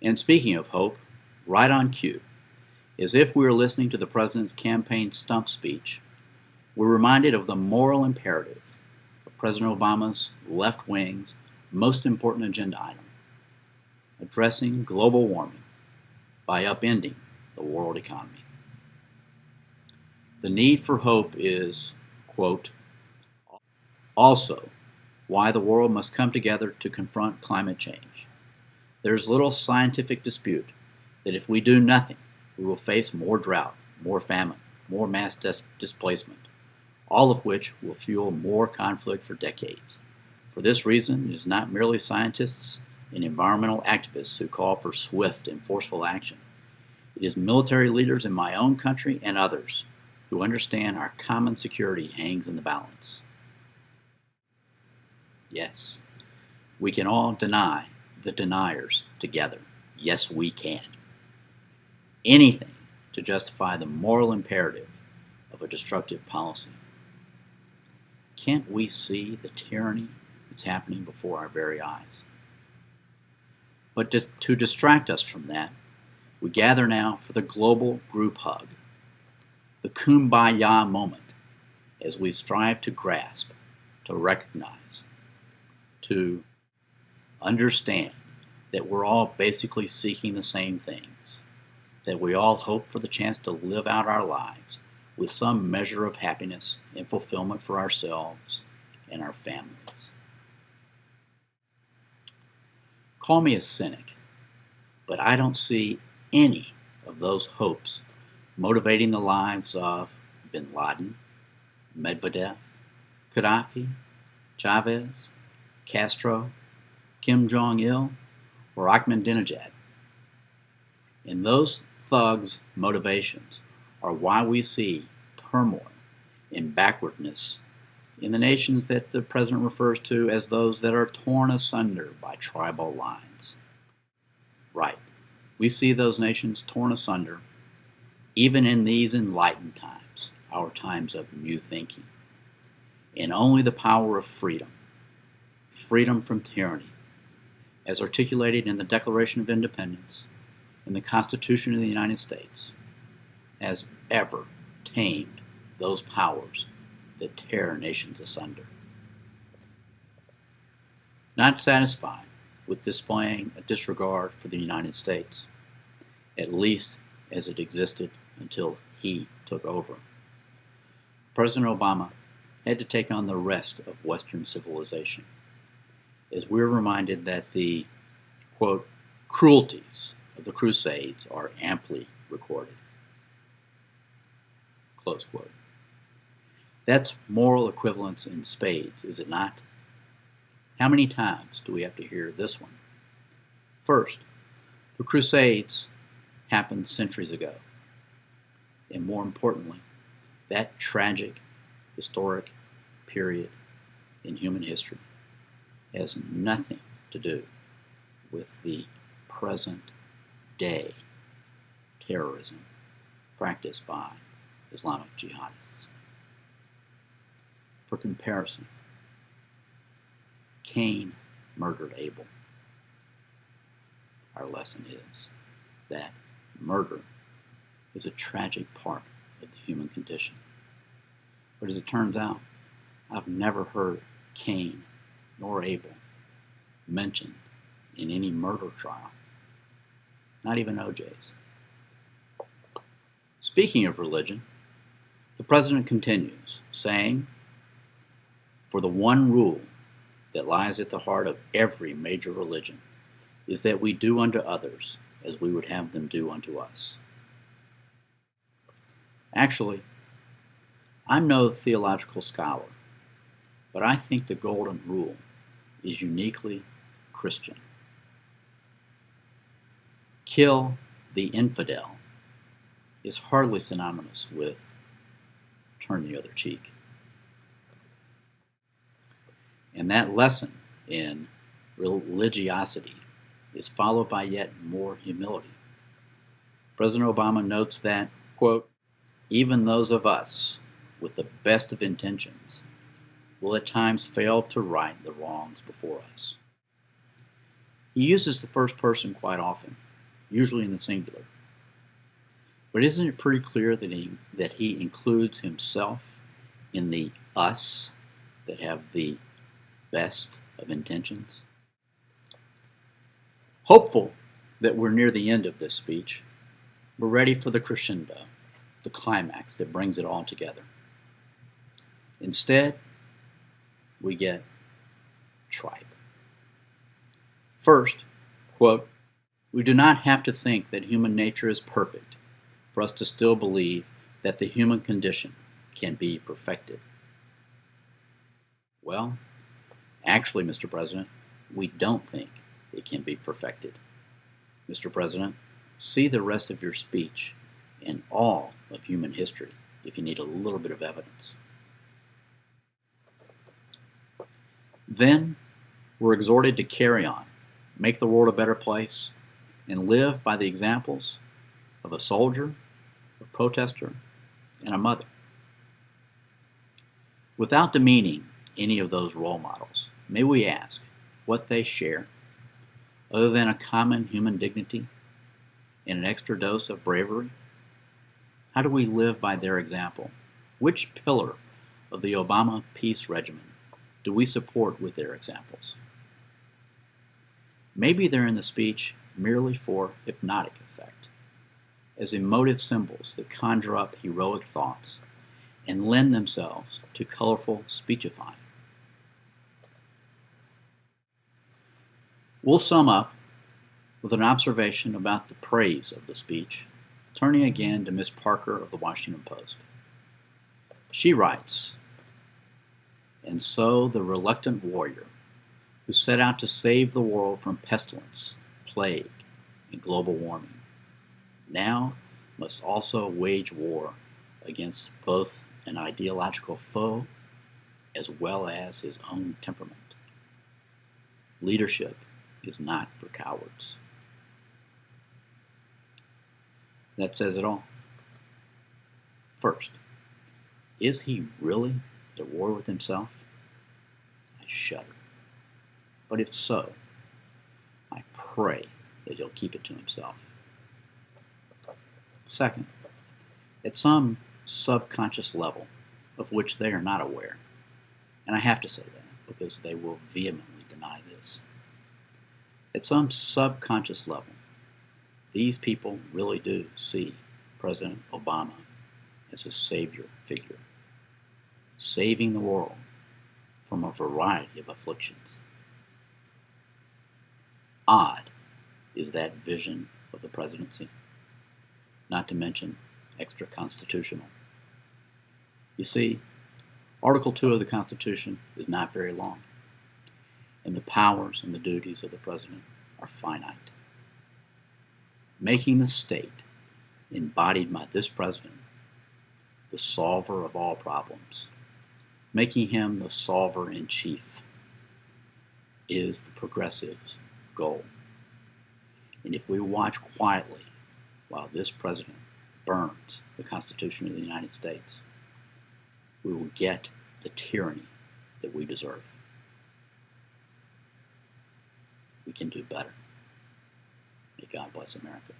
And speaking of hope, right on cue, as if we were listening to the president's campaign stump speech, we're reminded of the moral imperative of President Obama's left wing's most important agenda item, addressing global warming by upending the world economy. The need for hope is, quote, also why the world must come together to confront climate change. There is little scientific dispute that if we do nothing, we will face more drought, more famine, more mass displacement, all of which will fuel more conflict for decades. For this reason, it is not merely scientists and environmental activists who call for swift and forceful action. It is military leaders in my own country and others who understand our common security hangs in the balance. Yes, we can all deny the deniers together. Yes, we can. Anything to justify the moral imperative of a destructive policy. Can't we see the tyranny that's happening before our very eyes? But to distract us from that, we gather now for the global group hug, the kumbaya moment, as we strive to grasp, to recognize, to understand that we're all basically seeking the same things, that we all hope for the chance to live out our lives with some measure of happiness and fulfillment for ourselves and our families. Call me a cynic, but I don't see any of those hopes motivating the lives of bin Laden, Medvedev, Gaddafi, Chavez, Castro, Kim Jong-il, or Ahmadinejad. And those thugs' motivations are why we see turmoil and backwardness in the nations that the president refers to as those that are torn asunder by tribal lines. Right, we see those nations torn asunder even in these enlightened times, our times of new thinking. And only the power of freedom from tyranny, as articulated in the Declaration of Independence and the Constitution of the United States, has ever tamed those powers that tear nations asunder. Not satisfied with displaying a disregard for the United States, at least as it existed until he took over, President Obama had to take on the rest of Western civilization, as we're reminded that the, quote, cruelties of the Crusades are amply recorded, close quote. That's moral equivalence in spades, is it not? How many times do we have to hear this one? First, the Crusades happened centuries ago. And more importantly, that tragic, historic period in human history has nothing to do with the present day terrorism practiced by Islamic jihadists. For comparison, Cain murdered Abel. Our lesson is that murder is a tragic part of the human condition. But as it turns out, I've never heard Cain nor Abel mentioned in any murder trial, not even OJ's. Speaking of religion, the president continues, saying, "For the one rule that lies at the heart of every major religion is that we do unto others as we would have them do unto us." Actually, I'm no theological scholar, but I think the golden rule is uniquely Christian. Kill the infidel is hardly synonymous with turn the other cheek. And that lesson in religiosity is followed by yet more humility. President Obama notes that, quote, even those of us with the best of intentions will at times fail to right the wrongs before us. He uses the first person quite often, usually in the singular. But isn't it pretty clear that he includes himself in the us that have the best of intentions? Hopeful that we're near the end of this speech, we're ready for the crescendo, the climax that brings it all together. Instead, we get tripe. First, quote, "We do not have to think that human nature is perfect for us to still believe that the human condition can be perfected." Well, actually, Mr. President, we don't think it can be perfected. Mr. President, see the rest of your speech and all of human history if you need a little bit of evidence. Then we're exhorted to carry on, make the world a better place, and live by the examples of a soldier, a protester, and a mother. Without demeaning any of those role models, may we ask what they share, other than a common human dignity and an extra dose of bravery? How do we live by their example? Which pillar of the Obama peace regimen do we support with their examples? Maybe they're in the speech merely for hypnotic effect, as emotive symbols that conjure up heroic thoughts and lend themselves to colorful speechifying. We'll sum up with an observation about the praise of the speech, turning again to Miss Parker of the Washington Post. She writes, "And so the reluctant warrior who set out to save the world from pestilence, plague, and global warming now must also wage war against both an ideological foe as well as his own temperament. Leadership is not for cowards." That says it all. First, is he really at war with himself? I shudder. But if so, I pray that he'll keep it to himself. Second, at some subconscious level of which they are not aware, and I have to say that because they will vehemently deny this, at some subconscious level, these people really do see President Obama as a savior figure, saving the world from a variety of afflictions. Odd is that vision of the presidency, not to mention extra-constitutional. You see, Article 2 of the Constitution is not very long, and the powers and the duties of the president are finite. Making the state, embodied by this president, the solver of all problems, making him the solver in chief, is the progressive's goal. And if we watch quietly while this president burns the Constitution of the United States, we will get the tyranny that we deserve. We can do better. May God bless America.